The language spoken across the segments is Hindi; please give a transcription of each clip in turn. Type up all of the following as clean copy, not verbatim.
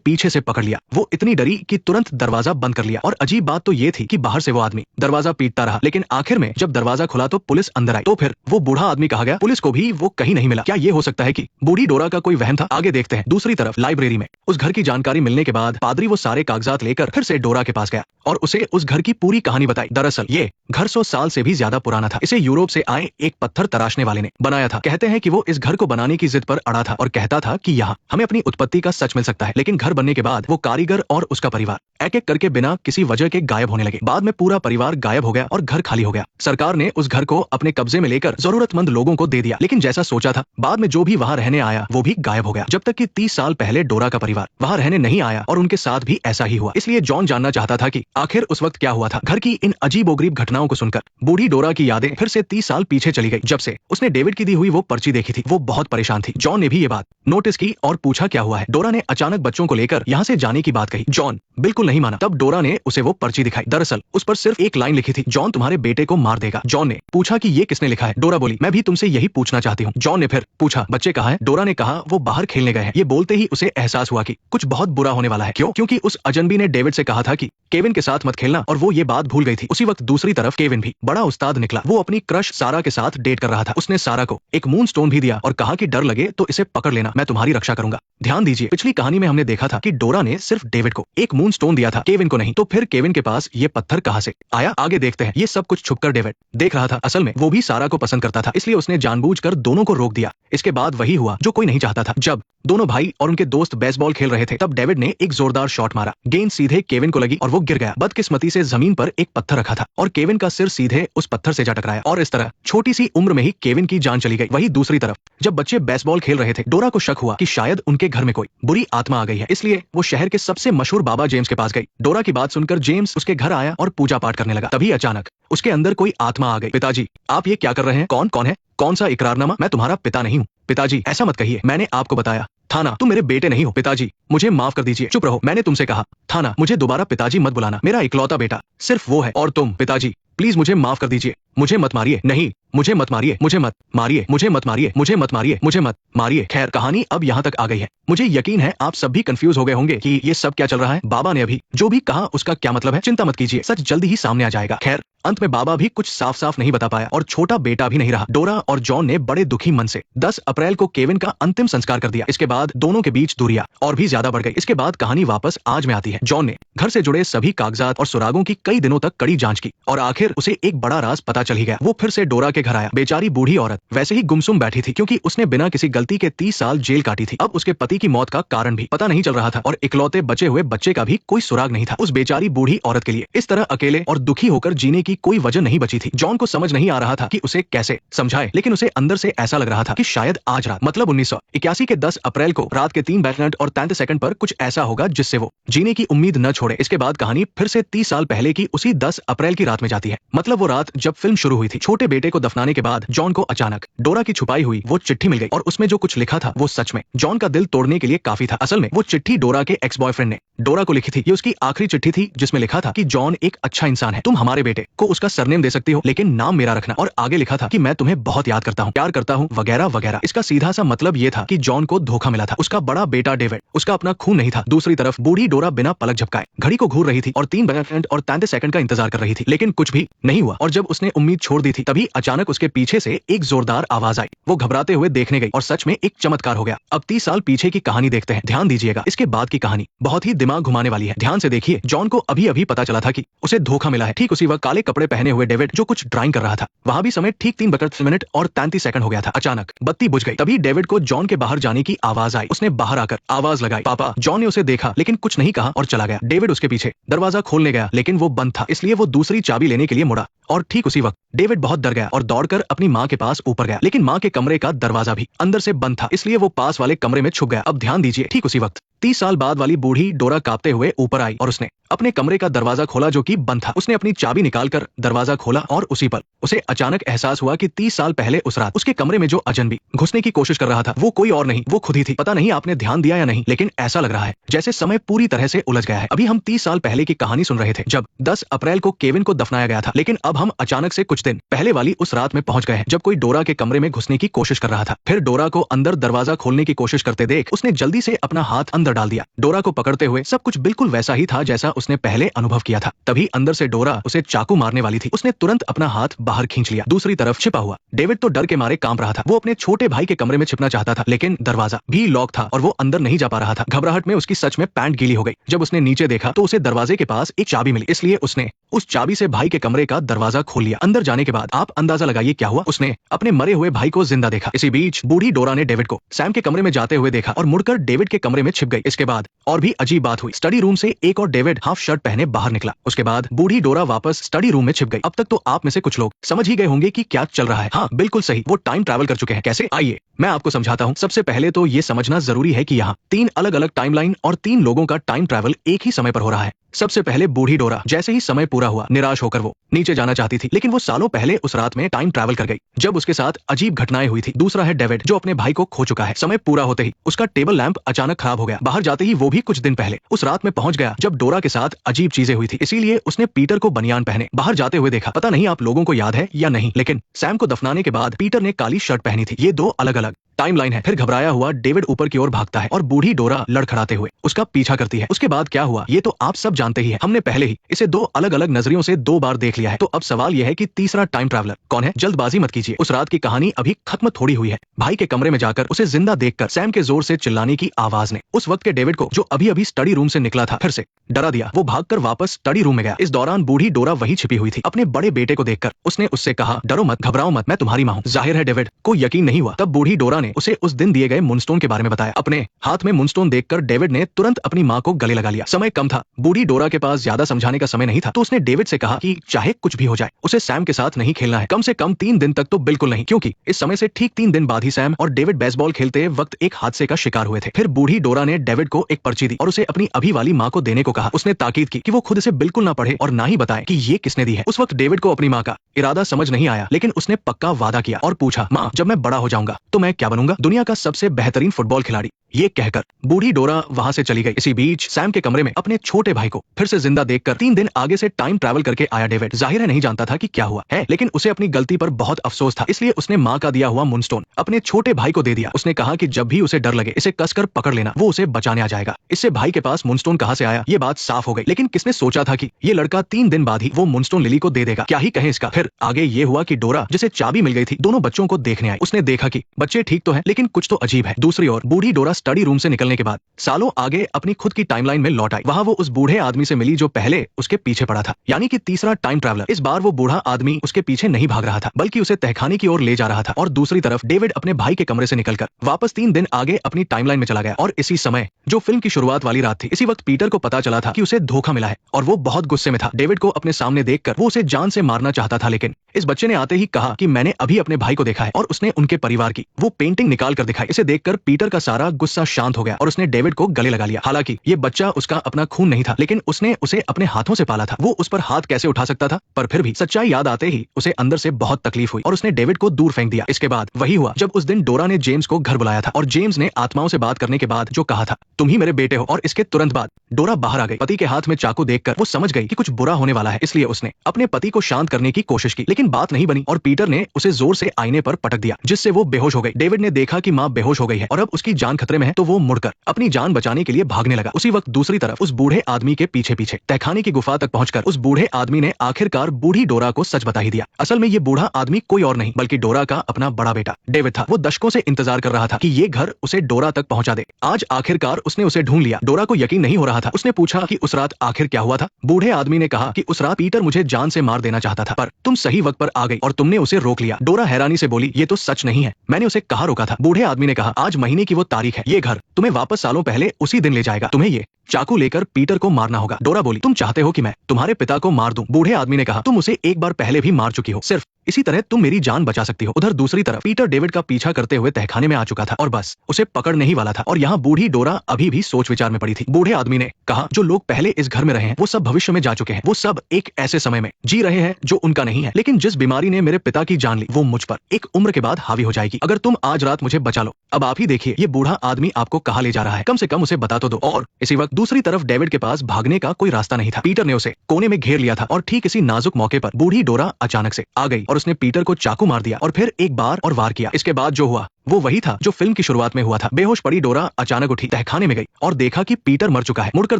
पीछे से पकड़ लिया। वो इतनी डरी कि तुरंत दरवाजा बंद कर लिया। और अजीब बात तो ये थी कि बाहर से वो आदमी दरवाजा पीटता रहा, लेकिन आखिर में जब दरवाजा खुला तो पुलिस अंदर आई। तो फिर वो बूढ़ा आदमी कहा गया। पुलिस को भी वो कहीं नहीं मिला। क्या ये हो सकता है कि बूढ़ी डोरा का कोई वहम था? आगे देखते हैं। दूसरी तरफ लाइब्रेरी में उस घर की जानकारी मिलने के बाद पादरी वो सारे कागजात लेकर फिर से डोरा के पास गया और उसे उस घर की पूरी कहानी बताई। दरअसल ये घर 100 साल से भी ज्यादा पुराना था। इसे यूरोप से आए एक पत्थर तराशने वाले ने बनाया था। कहते हैं कि वो इस घर को बनाने की जिद पर अड़ा था और कहता था कि यहाँ हमें अपनी उत्पत्ति का सच मिल सकता है। लेकिन घर बनने के बाद वो कारीगर और उसका परिवार एक एक करके बिना किसी वजह के गायब होने लगे। बाद में पूरा परिवार गायब हो गया और घर खाली हो गया। सरकार ने उस घर को अपने कब्जे में लेकर जरूरतमंद लोगों को दे दिया। लेकिन जैसा सोचा था, बाद में जो भी वहाँ रहने आया वो भी गायब हो गया। जब तक कि 30 साल पहले डोरा का परिवार वहाँ रहने नहीं आया और उनके साथ भी ऐसा ही हुआ। इसलिए जॉन जानना चाहता था कि आखिर उस वक्त क्या हुआ था। घर की इन अजीबोगरीब घटनाओं को सुनकर बूढ़ी डोरा की यादें फिर से 30 साल पीछे चली गई। जब से उसने डेविड की दी हुई वो पर्ची देखी थी, वो बहुत परेशान थी। जॉन ने भी ये बात नोटिस की और पूछा क्या हुआ है। डोरा ने अचानक बच्चों को लेकर यहाँ से जाने की बात कही। जॉन बिल्कुल नहीं माना। तब डोरा ने उसे वो पर्ची दिखाई। दरअसल उस पर सिर्फ एक लाइन लिखी थी, जॉन तुम्हारे बेटे को मार देगा। जॉन ने पूछा कि ये किसने लिखा है। डोरा बोली, मैं भी तुमसे यही पूछना चाहती हूँ। जॉन ने फिर पूछा, बच्चे कहाँ हैं? डोरा ने कहा, वो बाहर खेलने गए हैं। ये बोलते ही उसे एहसास हुआ कि कुछ बहुत बुरा होने वाला है। क्यों? क्योंकि उस अजनबी ने डेविड से कहा था कि केविन के साथ मत खेलना और वो ये बात भूल गई थी। उसी वक्त दूसरी तरफ केविन भी बड़ा उस्ताद निकला। वो अपनी क्रश सारा के साथ डेट कर रहा था। उसने सारा को एक मून स्टोन भी दिया और कहा कि डर लगे तो इसे पकड़ लेना, मैं तुम्हारी रक्षा करूंगा। ध्यान दीजिए, पिछली कहानी में हमने देखा था कि डोरा ने सिर्फ डेविड को एक मून स्टोन दिया था, केविन को नहीं। तो फिर केविन के पास ये पत्थर कहां से आया? आगे देखते हैं। ये सब कुछ छुपकर डेविड देख रहा था। असल में वो भी सारा को पसंद करता था, इसलिए उसने जानबूझकर दोनों को रोक दिया। इसके बाद वही हुआ जो कोई नहीं चाहता था। जब दोनों भाई और उनके दोस्त बेसबॉल खेल रहे थे, तब डेविड ने एक जोरदार शॉट मारा। गेंद सीधे केविन को लगी और वो गिर गया। बदकिस्मती से जमीन पर एक पत्थर रखा था और केविन का सिर सीधे उस पत्थर से जा टकराया और इस तरह छोटी सी उम्र में ही केविन की जान चली गई। वही दूसरी तरफ जब बच्चे बेसबॉल खेल रहे थे, डोरा को शक हुआ कि शायद उनके घर में कोई बुरी आत्मा आ गई है। इसलिए वो शहर के सबसे मशहूर बाबा जेम्स के पास गई। डोरा की बात सुनकर जेम्स उसके घर आया और पूजा पाठ करने लगा। तभी अचानक उसके अंदर कोई आत्मा आ गई। पिताजी, आप ये क्या कर रहे हैं? कौन है? कौन सा इकरारनामा? मैं तुम्हारा पिता नहीं हूँ। पिताजी, ऐसा मत कहिए, मैंने आपको बताया था ना, तुम मेरे बेटे नहीं हो। पिताजी, मुझे माफ कर दीजिए। चुप रहो, मैंने तुमसे कहा था ना, मुझे दोबारा पिताजी मत बुलाना। मेरा इकलौता बेटा सिर्फ वो है और तुम। पिताजी प्लीज मुझे माफ कर दीजिए, मुझे मत मारिए। नहीं, मुझे मत मारिए, मुझे मत मारिए, मुझे मत मारिए, मुझे मत मारिए, मुझे मत मारिए। खैर, कहानी अब यहाँ तक आ गई है। मुझे यकीन है आप सब भी कंफ्यूज हो गए होंगे कि ये सब क्या चल रहा है। बाबा ने अभी जो भी कहा उसका क्या मतलब है? चिंता मत कीजिए, सच जल्दी ही सामने आ जाएगा। खैर, अंत में बाबा भी कुछ साफ साफ नहीं बता पाया और छोटा बेटा भी नहीं रहा। डोरा और जॉन ने बड़े दुखी मन से 10 अप्रैल को केविन का अंतिम संस्कार कर दिया। इसके बाद दोनों के बीच दूरियां और भी ज्यादा बढ़ गई। इसके बाद कहानी वापस आज में आती है। जॉन ने घर से जुड़े सभी कागजात और सुरागों की कई दिनों तक कड़ी जांच की और आखिर उसे एक बड़ा राज पता चल ही गया। वो फिर से डोरा के घर आया। बेचारी बूढ़ी औरत वैसे ही गुमसुम बैठी थी क्योंकि उसने बिना किसी गलती के 30 साल जेल काटी थी। अब उसके पति की मौत का कारण भी पता नहीं चल रहा था और इकलौते बचे हुए बच्चे का भी कोई सुराग नहीं था। उस बेचारी बूढ़ी औरत के लिए इस तरह अकेले और दुखी होकर जीने की कोई वजह नहीं बची थी। जॉन को समझ नहीं आ रहा था कि उसे कैसे समझाए, लेकिन उसे अंदर से ऐसा लग रहा था कि शायद आज रात मतलब 1981 के 10 अप्रैल को रात के 3 मिनट और 33 सेकंड पर कुछ ऐसा होगा जिससे वो जीने की उम्मीद न छोड़े। इसके बाद कहानी फिर से 30 साल पहले की उसी 10 अप्रैल की रात में जाती है। मतलब वो रात जब फिल्म शुरू हुई थी। छोटे बेटे को दफनाने के बाद जॉन को अचानक डोरा की छुपाई हुई वो चिट्ठी मिल गई और उसमें जो कुछ लिखा था वो सच में जॉन का दिल तोड़ने के लिए काफी था। असल में वो चिट्ठी डोरा के एक्स बॉयफ्रेंड ने डोरा को लिखी थी। ये उसकी आखिरी चिट्ठी थी जिसमें लिखा था कि जॉन एक अच्छा इंसान है, तुम हमारे बेटे को उसका सरनेम दे सकती हो लेकिन नाम मेरा रखना। और आगे लिखा था कि मैं तुम्हें बहुत याद करता हूँ, प्यार करता हूँ, वगैरह वगैरह। इसका सीधा सा मतलब ये था कि जॉन को धोखा मिला था। उसका बड़ा बेटा डेविड उसका अपना खून नहीं था। दूसरी तरफ बूढ़ी डोरा बिना पलक झपकाए घड़ी को घूर रही थी और 3 मिनट और 33 सेकंड का इंतजार कर रही थी, लेकिन कुछ भी नहीं हुआ। और जब उसने उम्मीद छोड़ दी थी तभी अचानक उसके पीछे से एक जोरदार आवाज आई। वो घबराते हुए देखने गई और सच में एक चमत्कार हो गया। अब 30 साल पीछे की कहानी देखते हैं। ध्यान दीजिएगा, इसके बाद की कहानी बहुत ही दिमाग घुमाने वाली है। ध्यान से देखिए। जॉन को अभी अभी पता चला था कि उसे धोखा मिला है। ठीक उसी वक्त काले कपड़े पहने हुए डेविड जो कुछ ड्राइंग कर रहा था, वहां भी समय ठीक 3 मिनट और 33 सेकंड हो गया था। अचानक बत्ती बुझ गई। तभी डेविड को जॉन के बाहर जाने की आवाज आई। उसने बाहर आकर आवाज लगाई, पापा। जॉन ने उसे देखा लेकिन कुछ नहीं कहा और चला गया। डेविड उसके पीछे दरवाजा खोलने गया लेकिन वो बंद था, इसलिए वो दूसरी चाबी लेने के लिए मुड़ा और ठीक उसी वक्त डेविड बहुत डर गया और दौड़कर अपनी माँ के पास ऊपर गया। लेकिन माँ के कमरे का दरवाजा भी अंदर से बंद था, इसलिए वो पास वाले कमरे में छुप गया। अब ध्यान दीजिए, ठीक उसी वक्त 30 साल बाद वाली बूढ़ी डोरा कांपते हुए ऊपर आई और उसने अपने कमरे का दरवाजा खोला जो कि बंद था। उसने अपनी चाबी निकालकर दरवाजा खोला और उसी पर उसे अचानक एहसास हुआ कि 30 साल पहले उस रात उसके कमरे में जो अजनबी घुसने की कोशिश कर रहा था वो कोई और नहीं, वो खुद ही थी। पता नहीं आपने ध्यान दिया या नहीं, लेकिन ऐसा लग रहा है जैसे समय पूरी तरह से उलझ गया है। अभी हम 30 साल पहले की कहानी सुन रहे थे जब 10 अप्रैल को केविन को दफनाया गया था, लेकिन अब हम अचानक से कुछ दिन पहले वाली उस रात में पहुंच गए हैं जब कोई डोरा के कमरे में घुसने की कोशिश कर रहा था। फिर डोरा को अंदर दरवाजा खोलने की कोशिश करते देख उसने जल्दी से अपना हाथ अंदर अंदर डाल दिया। डोरा को पकड़ते हुए सब कुछ बिल्कुल वैसा ही था जैसा उसने पहले अनुभव किया था। तभी अंदर से डोरा उसे चाकू मारने वाली थी। उसने तुरंत अपना हाथ बाहर खींच लिया। दूसरी तरफ छिपा हुआ डेविड तो डर के मारे कांप रहा था। वो अपने छोटे भाई के कमरे में छिपना चाहता था, लेकिन दरवाजा भी लॉक था और वो अंदर नहीं जा पा रहा था। घबराहट में उसकी सच में पैंट गीली हो गई। जब उसने नीचे देखा तो उसे दरवाजे के पास एक चाबी मिली, इसलिए उसने उस चाबी से भाई के कमरे का दरवाजा खोल लिया। अंदर जाने के बाद आप अंदाजा लगाइए क्या हुआ। उसने अपने मरे हुए भाई को जिंदा देखा। इसी बीच बूढ़ी डोरा ने डेविड को सैम के कमरे में जाते हुए देखा और मुड़कर डेविड के कमरे में छिप गई। इसके बाद और भी अजीब बात हुई। स्टडी रूम से एक और डेविड हाफ शर्ट पहने बाहर निकला। उसके बाद बूढ़ी डोरा वापस स्टडी रूम में छिप गई। अब तक तो आप में से कुछ लोग समझ ही गए होंगे कि क्या चल रहा है। हाँ, बिल्कुल सही, वो टाइम ट्रैवल कर चुके हैं। कैसे, आइए मैं आपको समझाता हूँ। सबसे पहले तो ये समझना जरूरी है कि यहाँ 3 अलग अलग टाइमलाइन और 3 लोगों का टाइम ट्रैवल एक ही समय पर हो रहा है। सबसे पहले बूढ़ी डोरा, जैसे ही समय पूरा हुआ निराश होकर वो नीचे जाना चाहती थी, लेकिन वो सालों पहले उस रात में टाइम ट्रैवल कर गई जब उसके साथ अजीब घटनाएं हुई थी। दूसरा है डेविड, जो अपने भाई को खो चुका है। समय पूरा होते ही उसका टेबल लैंप अचानक खराब हो गया। बाहर जाते ही वो भी कुछ दिन पहले उस रात में पहुंच गया जब डोरा के साथ अजीब चीजें हुई थी, इसीलिए उसने पीटर को बनियान पहने बाहर जाते हुए देखा। पता नहीं आप लोगों को याद है या नहीं, लेकिन सैम को दफनाने के बाद पीटर ने काली शर्ट पहनी थी। ये 2 अलग अलग टाइमलाइन है। फिर घबराया हुआ डेविड ऊपर की ओर भागता है और बूढ़ी डोरा लड़खड़ाते हुए उसका पीछा करती है। उसके बाद क्या हुआ ये तो आप सब जानते ही हैं। हमने पहले ही इसे 2 अलग अलग नजरियों से 2 बार देख लिया है। तो अब सवाल यह है कि तीसरा टाइम ट्रैवलर कौन है। जल्दबाजी मत कीजिए, उस रात की कहानी अभी खत्म थोड़ी हुई है। भाई के कमरे में जाकर उसे जिंदा देखकर सैम के जोर से चिल्लाने की आवाज ने उस वक्त के डेविड को, जो अभी अभी स्टडी रूम से निकला था, फिर से डरा दिया। वो भागकर वापस स्टडी रूम में गया। इस दौरान बूढ़ी डोरा वहीं छिपी हुई थी। अपने बड़े बेटे को देखकर उसने उससे कहा, डरो मत, घबराओ मत, मैं तुम्हारी माँ हूँ। जाहिर है डेविड को यकीन नहीं हुआ। तब बूढ़ी डोरा ने उसे उस दिन दिए गए मूनस्टोन के बारे में बताया। अपने हाथ में मूनस्टोन देखकर डेविड ने तुरंत अपनी माँ को गले लगा लिया। समय कम था, बूढ़ी डोरा के पास ज्यादा समझाने का समय नहीं था, तो उसने डेविड से कहा कि चाहे कुछ भी हो जाए उसे सैम के साथ नहीं खेलना है, कम से कम 3 दिन तक तो बिल्कुल नहीं, क्योंकि इस समय से ठीक 3 दिन बाद ही सैम और डेविड बेसबॉल खेलते वक्त एक हादसे का शिकार हुए थे। फिर बूढ़ी डोरा ने डेविड को एक पर्ची दी और उसे अपनी अभी वाली माँ को देने को कहा। उसने ताकीद की कि वो खुद इसे बिल्कुल ना पढ़े और ना ही बताए कि ये किसने दी है। उस वक्त डेविड को अपनी माँ का इरादा समझ नहीं आया, लेकिन उसने पक्का वादा किया और पूछा, माँ जब मैं बड़ा हो जाऊंगा तो मैं क्या बनूंगा? दुनिया का सबसे बेहतरीन फुटबॉल खिलाड़ी। ये कहकर बूढ़ी डोरा वहां से चली गई। इसी बीच सैम के कमरे में अपने छोटे भाई को फिर से जिंदा देखकर 3 दिन आगे से टाइम ट्रैवल करके आया डेविड। जाहिर है नहीं जानता था कि क्या हुआ है, लेकिन उसे अपनी गलती पर बहुत अफसोस था, इसलिए उसने माँ का दिया हुआ मूनस्टोन अपने छोटे भाई को दे दिया। उसने कहा कि जब भी उसे डर लगे इसे कसकर पकड़ लेना, वो उसे बचाने आ जाएगा। इससे भाई के पास मूनस्टोन कहाँ से आया ये बात साफ हो गई, लेकिन किसने सोचा था कि ये लड़का 3 दिन बाद ही वो मूनस्टोन लिली को दे देगा। क्या ही कहें इसका। फिर आगे ये हुआ कि डोरा, जिसे चाबी मिल गई थी, दोनों बच्चों को देखने आई। उसने देखा कि बच्चे ठीक तो हैं, लेकिन कुछ तो अजीब है। दूसरी ओर बूढ़ी डोरा स्टडी रूम से निकलने के बाद सालों आगे अपनी खुद की टाइमलाइन में लौट आई। वहां वो उस बूढ़े आदमी से मिली जो पहले उसके पीछे पड़ा था, यानी कि तीसरा टाइम ट्रैवलर। इस बार वो बूढ़ा आदमी उसके पीछे नहीं भाग रहा था, बल्कि उसे तहखाने की ओर ले जा रहा था। और दूसरी तरफ डेविड अपने भाई के कमरे से निकलकर वापस 3 दिन आगे अपनी टाइमलाइन में चला गया। और इसी समय जो फिल्म की शुरुआत वाली रात थी, इसी वक्त पीटर को पता चला था कि उसे धोखा मिला है और वो बहुत गुस्से में था। डेविड को अपने सामने देखकर वो उसे जान से मारना चाहता था, लेकिन इस बच्चे ने आते ही कहा कि मैंने अभी अपने भाई को देखा है, और उसने उनके परिवार की वो पेंटिंग निकाल कर दिखाई। इसे देखकर पीटर का सारा गुस्सा शांत हो गया और उसने डेविड को गले लगा लिया। हालांकि ये बच्चा उसका अपना खून नहीं था, लेकिन उसने उसे अपने हाथों से पाला था। वो उस पर हाथ कैसे उठा सकता था? पर फिर भी सच्चाई याद आते ही उसे अंदर से बहुत तकलीफ हुई और उसने डेविड को दूर फेंक दिया। इसके बाद वही हुआ जब उस दिन डोरा ने जेम्स को घर बुलाया था और जेम्स ने आत्माओं से बात करने के बाद जो कहा था, तुम ही मेरे बेटे हो। और इसके तुरंत बाद डोरा बाहर आ गई। पति के हाथ में चाकू देखकर वो समझ गई कि कुछ बुरा होने वाला है, इसलिए उसने अपने पति को शांत करने की कोशिश की, लेकिन बात नहीं बनी और पीटर ने उसे जोर से आईने पर पटक दिया, जिससे वो बेहोश हो गई। डेविड ने देखा कि माँ बेहोश हो गई है और अब उसकी जान खतरे में है, तो वो मुड़कर अपनी जान बचाने के लिए भागने लगा। उसी वक्त दूसरी तरफ उस बूढ़े आदमी के पीछे पीछे तहखाने की गुफा तक पहुंचकर उस बूढ़े आदमी ने आखिरकार बूढ़ी डोरा को सच बता ही दिया। असल में ये बूढ़ा आदमी कोई और नहीं बल्कि डोरा का अपना बड़ा बेटा डेविड था। वो दशकों से इंतजार कर रहा था कि ये घर उसे डोरा तक पहुंचा दे। आज आखिरकार उसने उसे ढूंढ लिया। डोरा को यकीन नहीं हो रहा था। उसने पूछा कि उस रात आखिर क्या हुआ था। बूढ़े आदमी ने कहा कि उस रात पीटर मुझे जान से मार देना चाहता था, पर तुम सही वक्त पर आ गई और तुमने उसे रोक लिया। डोरा हैरानी से बोली, ये तो सच नहीं है, मैंने उसे कहाँ रोका था। बूढ़े आदमी ने कहा, आज महीने की वो तारीख है, ये घर तुम्हें वापस सालों पहले उसी दिन ले जाएगा। तुम्हें ये चाकू लेकर पीटर को मारना होगा। डोरा बोली, तुम चाहते हो कि मैं तुम्हारे पिता को मार दूं? बूढ़े आदमी ने कहा, तुम उसे एक बार पहले भी मार चुकी हो, सिर्फ इसी तरह तुम मेरी जान बचा सकती हो। उधर दूसरी तरफ पीटर डेविड का पीछा करते हुए तहखाने में आ चुका था और बस उसे पकड़ने ही वाला था। और यहाँ बूढ़ी डोरा अभी भी सोच विचार में पड़ी थी। बूढ़े आदमी ने कहा, जो लोग पहले इस घर में रहे हैं वो सब भविष्य में जा चुके हैं। वो सब एक ऐसे समय में जी रहे हैं जो उनका नहीं है, लेकिन जिस बीमारी ने मेरे पिता की जान ली वो मुझ पर एक उम्र के बाद हावी हो जाएगी। अगर तुम आज रात मुझे बचा लो, अब आप ही देखिए ये बूढ़ा आदमी आपको कहाँ ले जा रहा है, कम से कम उसे बता तो दो। और इसी वक्त दूसरी तरफ डेविड के पास भागने का कोई रास्ता नहीं था। पीटर ने उसे कोने में घेर लिया था और ठीक इसी नाजुक मौके पर बूढ़ी डोरा अचानक से आ गई और उसने पीटर को चाकू मार दिया और फिर एक बार और वार किया। इसके बाद जो हुआ वो वही था जो फिल्म की शुरुआत में हुआ था। बेहोश पड़ी डोरा अचानक उठी, तहखाने में गई और देखा कि पीटर मर चुका है। मुड़कर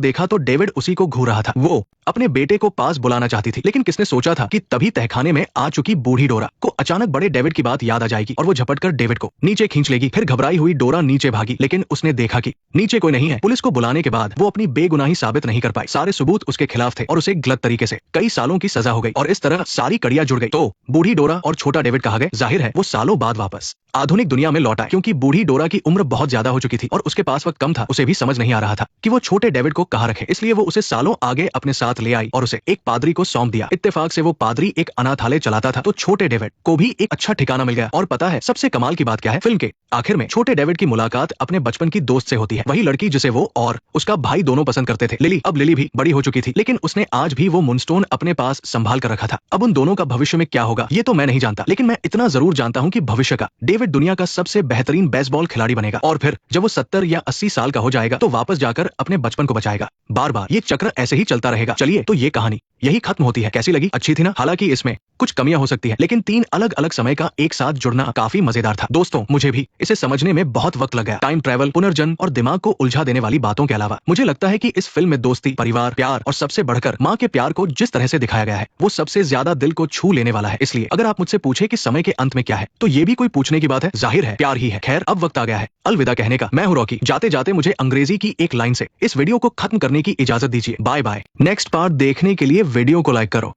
देखा तो डेविड उसी को घूर रहा था। वो अपने बेटे को पास बुलाना चाहती थी, लेकिन किसने सोचा था कि तभी तहखाने में आ चुकी बूढ़ी डोरा को अचानक बड़े डेविड की बात याद आ जाएगी और वो झपटकर डेविड को नीचे खींच लेगी। फिर घबराई हुई डोरा नीचे भागी, लेकिन उसने देखा कि नीचे कोई नहीं है। पुलिस को बुलाने के बाद वो अपनी बेगुनाही साबित नहीं कर पाई। सारे सबूत उसके खिलाफ थे और उसे गलत तरीके से कई सालों की सजा हो गई और इस तरह सारी कड़ियां जुड़ गई। तो बूढ़ी डोरा और छोटा डेविड कहाँ गए? जाहिर है वो सालों बाद वापस आधुनिक दुनिया में लौटा, क्योंकि बूढ़ी डोरा की उम्र बहुत ज्यादा हो चुकी थी और उसके पास वक्त कम था। उसे भी समझ नहीं आ रहा था कि वो छोटे डेविड को कहाँ रखे, इसलिए वो उसे सालों आगे अपने साथ ले आई और उसे एक पादरी को सौंप दिया। इत्तेफाक से वो पादरी एक अनाथालय चलाता था, तो छोटे डेविड को भी एक अच्छा ठिकाना मिल गया। और पता है सबसे कमाल की बात क्या है? फिल्म के आखिर में छोटे डेविड की मुलाकात अपने बचपन की दोस्त से होती है, वही लड़की जिसे वो और उसका भाई दोनों पसंद करते थे, लिली। अब लिली भी बड़ी हो चुकी थी, लेकिन उसने आज भी वो मूनस्टोन अपने पास संभाल कर रखा था। अब उन दोनों का भविष्य में क्या होगा ये तो मैं नहीं जानता, लेकिन मैं इतना जरूर जानता हूँ कि भविष्य का डेविड दुनिया का सबसे बेहतरीन बेसबॉल खिलाड़ी बनेगा और फिर जब वो 70 या 80 साल का हो जाएगा तो वापस जाकर अपने बचपन को बचाएगा। बार बार ये चक्र ऐसे ही चलता रहेगा। चलिए तो ये कहानी यही खत्म होती है। कैसी लगी? अच्छी थी ना? हालांकि इसमें कुछ कमियां हो सकती है, लेकिन 3 अलग अलग समय का एक साथ जुड़ना काफी मजेदार था। दोस्तों मुझे भी इसे समझने में बहुत वक्त लग गया। टाइम ट्रैवल, पुनर्जन्म और दिमाग को उलझा देने वाली बातों के अलावा मुझे लगता है कि इस फिल्म में दोस्ती, परिवार, प्यार और सबसे बढ़कर माँ के प्यार को जिस तरह से दिखाया गया है वो सबसे ज्यादा दिल को छू लेने वाला है। इसलिए अगर आप मुझसे पूछे कि समय के अंत में क्या है, तो ये भी कोई पूछने की बात है? जाहिर है प्यार ही है। खैर अब वक्त आ गया है अलविदा कहने का। मैं हूँ रॉकी। जाते जाते मुझे अंग्रेजी की एक लाइन से इस वीडियो को खत्म करने की इजाजत दीजिए। Bye bye. नेक्स्ट पार्ट देखने के लिए वीडियो को लाइक करो।